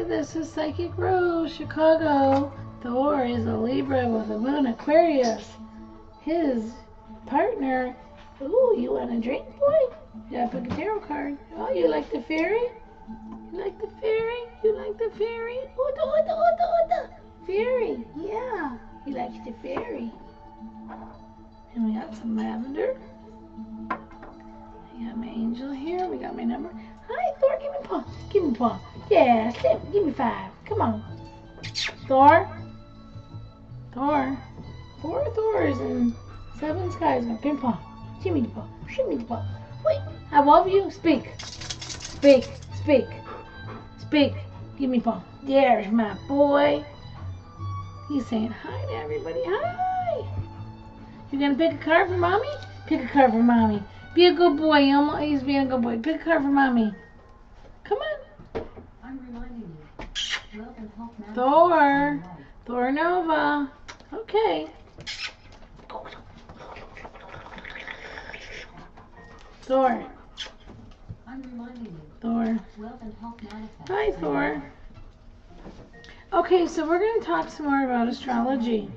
this is Psychic Rose, Chicago. Thor is a Libra with a moon Aquarius. His partner, ooh, you want a drink, boy? You gotta pick a tarot card. Oh, you like the fairy? You like the fairy? You like the fairy? Oda. Fairy, yeah. He likes the fairy. And we got some lavender. I got my angel here. We got my number. Hi, Thor. Give me a paw. Give me a paw. Yeah, slip. Give me 5. Come on. Thor. Thor. 4 Thors and 7 skies. Give me a paw. Give me the paw. Give me the paw. Wait. I love you. Speak. Speak. Speak. Speak. Give me a paw. There's my boy. He's saying hi to everybody. Hi. You gonna pick a card for mommy? Pick a card for mommy. Be a good boy, Elmo. He's being a good boy. Pick a card for mommy. Come on. I'm reminding you. Love and help manifest Thor. Thor Nova. Okay. Thor. I'm reminding you. Thor. Love and help manifest. Hi, Thor. Okay, so we're going to talk some more about astrology.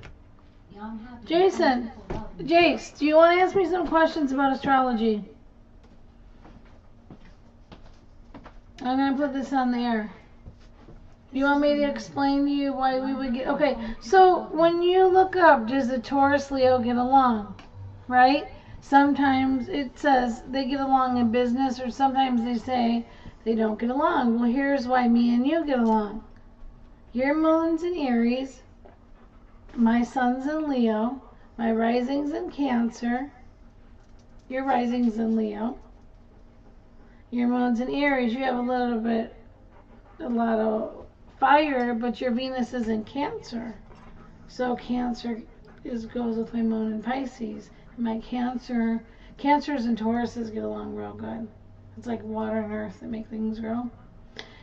Yeah, I'm happy. Jason. Jace, do you want to ask me some questions about astrology? I'm going to put this on the air. Do you want me to explain to you why we would get... Okay, so when you look up, does the Taurus Leo get along? Right? Sometimes it says they get along in business, or sometimes they say they don't get along. Well, here's why me and you get along. Your moon's in Aries. My sun's in Leo. My rising's in Cancer. Your rising's in Leo. Your moon's in Aries. You have a lot of fire, but your Venus is in Cancer. So Cancer goes with my moon in Pisces. And my Cancers and Tauruses get along real good. It's like water and earth that make things grow.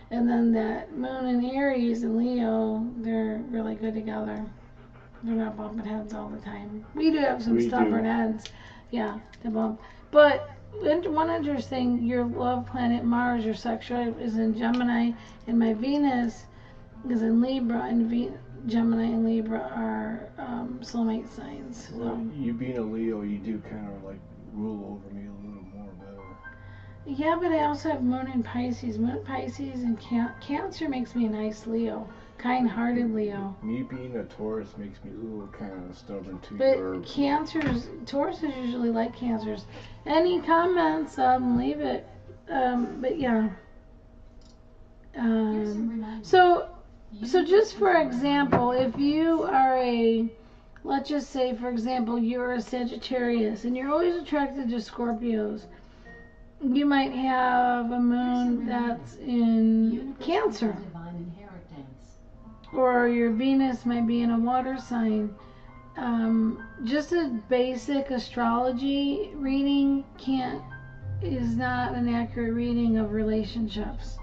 And then that moon in Aries and Leo, they're really good together. They're not bumping heads all the time. We do have some stubborn heads. Yeah, to bump. But one interesting, your love planet Mars, your sexual is in Gemini, and my Venus is in Libra, and Gemini and Libra are soulmate signs. So. Well, you being a Leo, you do kind of like rule over me a little more better. Yeah, but I also have moon in Pisces. Moon in Pisces and Cancer makes me a nice Leo. Kind-hearted Leo. Me being a Taurus makes me a little kind of stubborn too. But Tauruses usually like Cancers. Any comments? Leave it. But yeah. So just for example, if you are let's just say for example, you're a Sagittarius and you're always attracted to Scorpios. You might have a moon that's in Cancer. Or your Venus might be in a water sign. Just a basic astrology reading is not an accurate reading of relationships.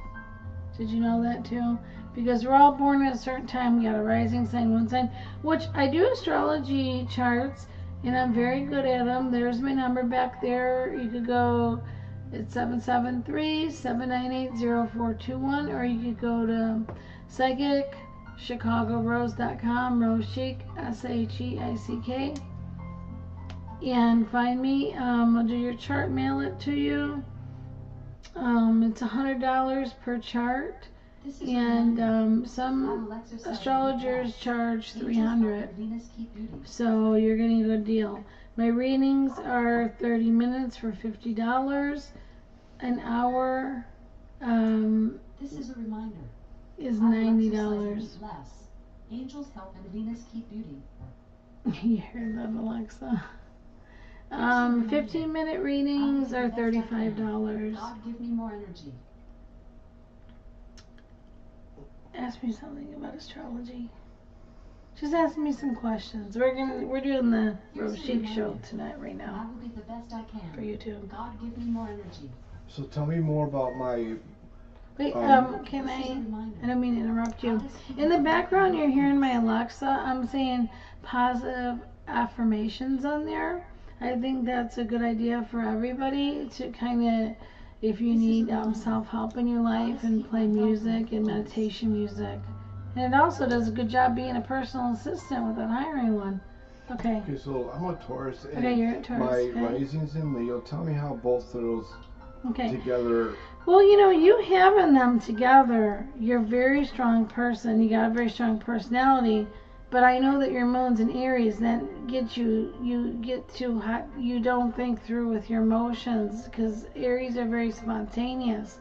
Did you know that too? Because we're all born at a certain time. We got a rising sign, moon sign, which I do astrology charts, and I'm very good at them. There's my number back there. You could go, it's 773-798-0421, or you could go to Psychic, ChicagoRose.com, ROSESHEICK, SHEICK, and find me. I'll do your chart, mail it to you. It's $100 per chart, and some astrologers charge $300, so you're getting a good deal. My readings are 30 minutes for $50, an hour this is a reminder. Is $90. Angels help and Venus keep beauty. You heard that, Alexa. 15-minute readings are $35. God, give me more energy. Ask me something about astrology. Just ask me some questions. We're doing the ROSESHEICK show tonight right now. I will be the best I can. For you too. God, give me more energy. So tell me more about my... Wait, can I don't mean to interrupt you. In the background, you're hearing my Alexa. I'm saying positive affirmations on there. I think that's a good idea for everybody to kind of, if you need self-help in your life, and play music and meditation music. And it also does a good job being a personal assistant without hiring one. Okay. Okay, so I'm a Taurus. And Okay, you're a Taurus. my okay. rising's in Leo. Tell me how both of those Okay. together. Well, you know, you having them together, you're a very strong person. You got a very strong personality. But I know that your moon's in Aries, that gets you get too hot. You don't think through with your emotions, because Aries are very spontaneous.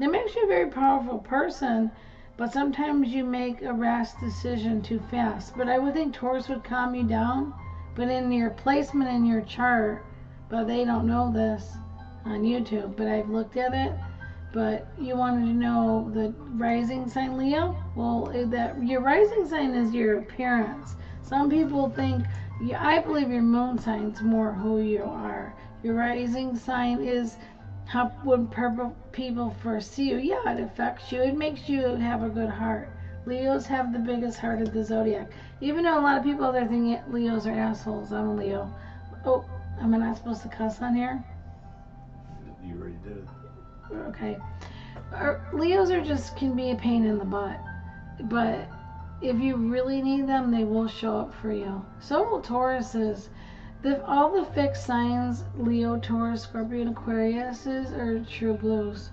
That makes you a very powerful person, but sometimes you make a rash decision too fast. But I would think Taurus would calm you down, but in your placement in your chart, but they don't know this on YouTube, but I've looked at it. But you wanted to know the rising sign Leo? Well, that your rising sign is your appearance. Some people think, I believe your moon sign's more who you are. Your rising sign is how when people first see you. Yeah, it affects you. It makes you have a good heart. Leos have the biggest heart of the zodiac. Even though a lot of people out there think Leos are assholes. I'm a Leo. Oh, am I not supposed to cuss on here? You already did it. Okay. Leos are just can be a pain in the butt, but if you really need them, they will show up for you. So will Tauruses. All the fixed signs, Leo, Taurus, Scorpio, and Aquarius, are true blues,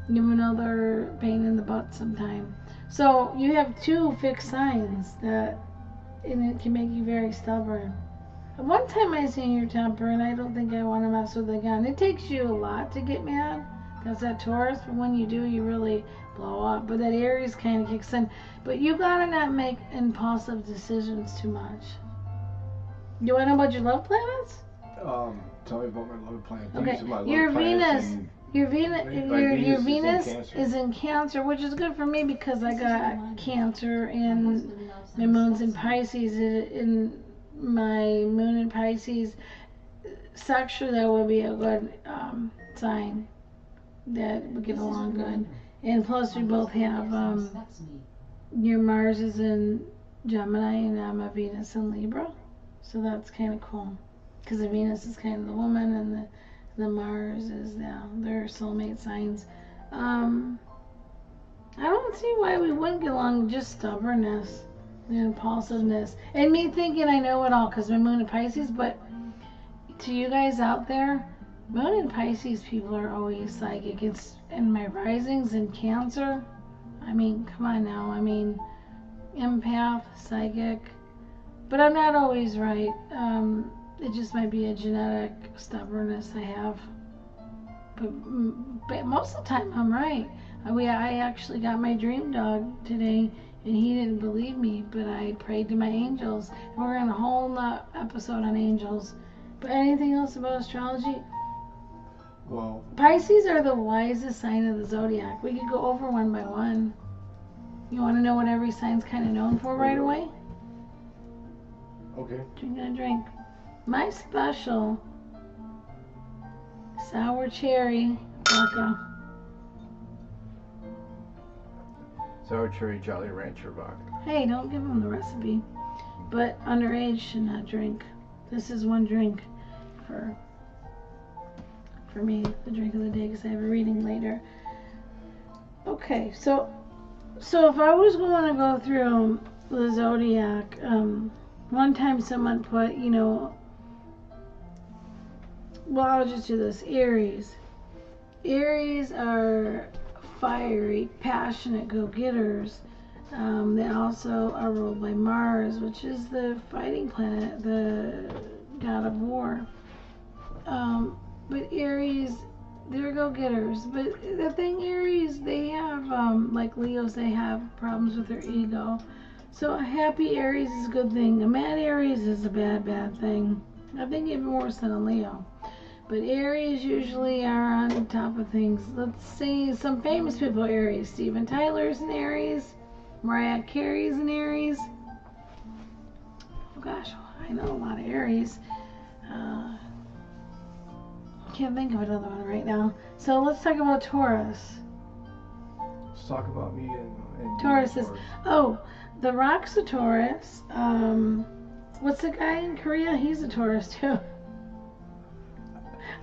even though they're a pain in the butt sometimes. So you have two fixed signs and it can make you very stubborn. One time I seen your temper, and I don't think I want to mess with it again. It takes you a lot to get mad. That's that Taurus, but when you do, you really blow up. But that Aries kind of kicks in. But you gotta not make impulsive decisions too much. You wanna know about your love planets? Tell me about my love planet. Okay, These are my love your planets Venus, and your Venus Venus is in Cancer, which is good for me because I got Cancer and my moon's in Pisces. In my moon in Pisces, sexually that would be a good sign. That would get along good. And plus we both have your Mars is in Gemini and I'm a Venus in Libra, so that's kind of cool because the Venus is kind of the woman and the Mars is their soulmate signs. I don't see why we wouldn't get along. Just stubbornness and impulsiveness and me thinking I know it all because my moon in Pisces. But to you guys out there, moon in Pisces people are always psychic. And my risings in Cancer. I mean, come on now. I mean, empath, psychic. But I'm not always right. It just might be a genetic stubbornness I have. But most of the time I'm right. I actually got my dream dog today, and he didn't believe me, but I prayed to my angels. And we're in a whole episode on angels. But anything else about astrology? well, Pisces are the wisest sign of the zodiac. We could go over one by one. You want to know what every sign's kind of known for right away? okay. Drinking a drink. My special sour cherry vodka. Sour cherry Jolly Rancher vodka. Hey, don't give them the recipe. But underage should not drink. This is one drink for me, the drink of the day, because I have a reading later. Okay, so if I was going to go through the zodiac, one time someone put, well, I'll just do this. Aries. Aries are fiery, passionate go-getters. They also are ruled by Mars, which is the fighting planet, the god of war. But Aries, they're go-getters. But the thing, Aries, they have, like Leos, they have problems with their ego. So a happy Aries is a good thing. A mad Aries is a bad thing. I think even worse than a Leo. But Aries usually are on top of things. Let's see some famous people are Aries. Steven Tyler's an Aries. Mariah Carey's an Aries. Oh gosh, I know a lot of Aries. Can't think of another one right now. So let's talk about Taurus. Let's talk about me and Taurus is, the Rock's a Taurus. What's the guy in Korea? He's a Taurus too.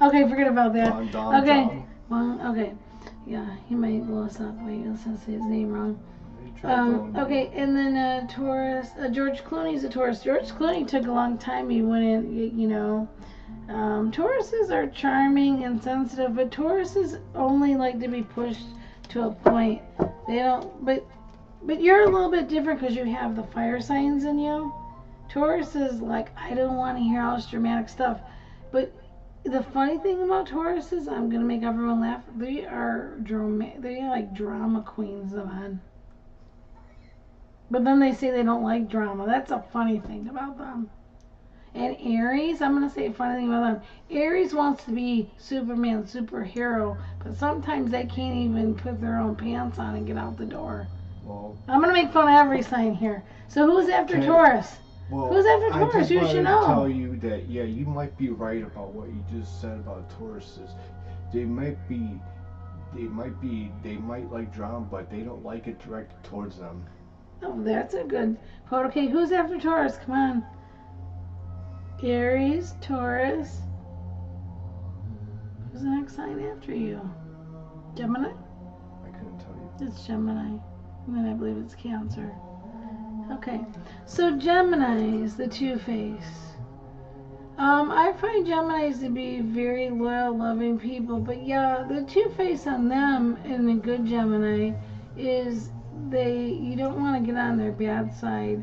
Okay, forget about that. Don, Well, okay. Yeah, he might blow us up. Wait, let's not say his name wrong. Okay, and then Taurus. George Clooney's a Taurus. George Clooney took a long time. He went in, you know. Tauruses are charming and sensitive, but Tauruses only like to be pushed to a point. They don't. But you're a little bit different because you have the fire signs in you. Taurus is like, I don't want to hear all this dramatic stuff. But the funny thing about Taurus is, I'm gonna make everyone laugh. They are like drama queens, the men. But then they say they don't like drama. That's a funny thing about them. And Aries, I'm going to say a funny thing about them. Aries wants to be Superman, superhero, but sometimes they can't even put their own pants on and get out the door. Well, I'm going to make fun of every sign here. So who's after Taurus? Well, who's after Taurus? You should know. I tell you that, yeah, you might be right about what you just said about Tauruses. They might like drama, but they don't like it directed towards them. Oh, that's a good quote. Okay, who's after Taurus? Come on. Aries, Taurus. Who's the next sign after you? Gemini? I couldn't tell you. It's Gemini. And then I believe it's Cancer. Okay, so Gemini is the Two-Face. I find Geminis to be very loyal, loving people, but yeah, the Two-Face on them in a good Gemini is you don't want to get on their bad side.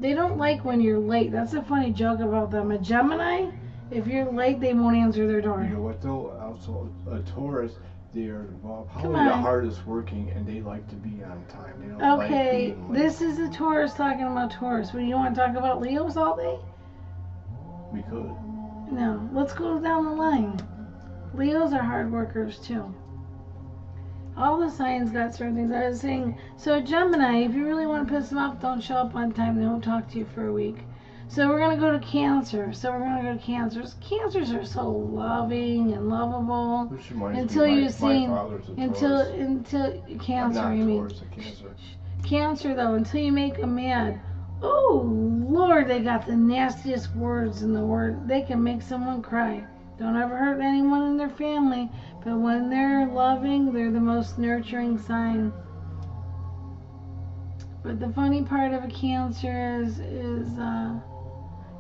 They don't like when you're late. That's a funny joke about them. A Gemini, if you're late, they won't answer their door. You know what though? Also, a Taurus, they're probably the hardest working, and they like to be on time. They don't like being late. This is a Taurus talking about Taurus. Well, you want to talk about Leos all day? We could. No, let's go down the line. Leos are hard workers too. All the signs got certain things. I was saying, so Gemini, if you really want to piss them off, don't show up on time. They won't talk to you for a week. So we're going to go to Cancer. Cancers. Cancers are so loving and lovable. Until you see, until Cancer, you mean. Cancer though, until you make them mad. Oh Lord, they got the nastiest words in the word. They can make someone cry. Don't ever hurt anyone in their family, but when they're loving, they're the most nurturing sign. But the funny part of a Cancer is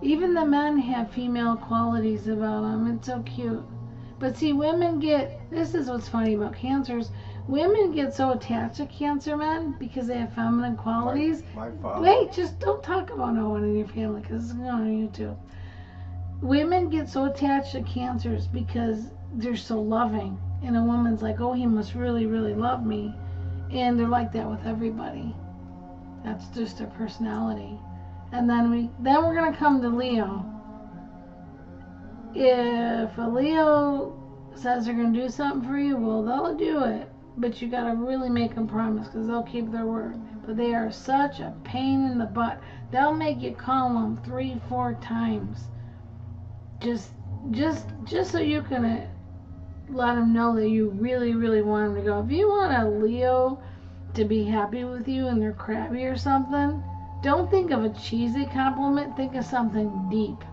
even the men have female qualities about them. It's so cute. But see, women this is what's funny about Cancers. Women get so attached to Cancer men because they have feminine qualities. My father. Wait, just don't talk about no one in your family because it's going on YouTube. Women get so attached to Cancers because they're so loving. And a woman's like, oh, he must really, really love me. And they're like that with everybody. That's just their personality. And then we're going to come to Leo. If a Leo says they're going to do something for you, well, they'll do it. But you got to really make them promise because they'll keep their word. But they are such a pain in the butt. They'll make you call them 3-4 times. Just so you can let them know that you really, really want them to go. If you want a Leo to be happy with you and they're crabby or something, don't think of a cheesy compliment. Think of something deep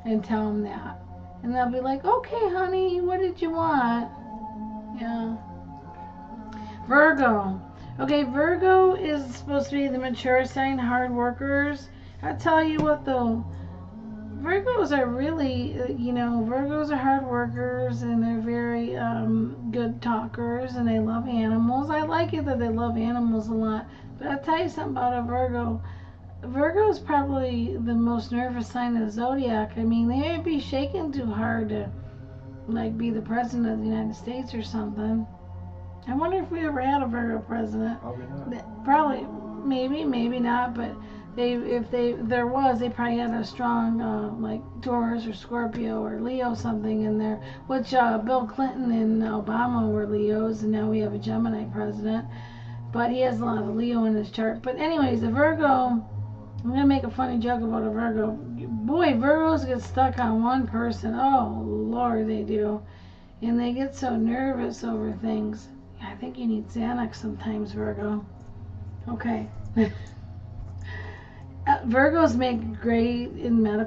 and tell them that. And they'll be like, okay, honey, what did you want? Yeah. Virgo. Okay, Virgo is supposed to be the mature sign, hard workers. I tell you what though, Virgos are really, Virgos are hard workers and they're very good talkers and they love animals. I like it that they love animals a lot. But I'll tell you something about a Virgo. Virgo is probably the most nervous sign of the zodiac. I mean, they would be shaking too hard to, be the president of the United States or something. I wonder if we ever had a Virgo president. Probably not. Probably, maybe not, but if there was, they probably had a strong, Taurus or Scorpio or Leo something in there, which Bill Clinton and Obama were Leos, and now we have a Gemini president. But he has a lot of Leo in his chart. But anyways, the Virgo, I'm going to make a funny joke about a Virgo. Boy, Virgos get stuck on one person. Oh, Lord, they do. And they get so nervous over things. I think you need Xanax sometimes, Virgo. Okay. Virgos make great in medical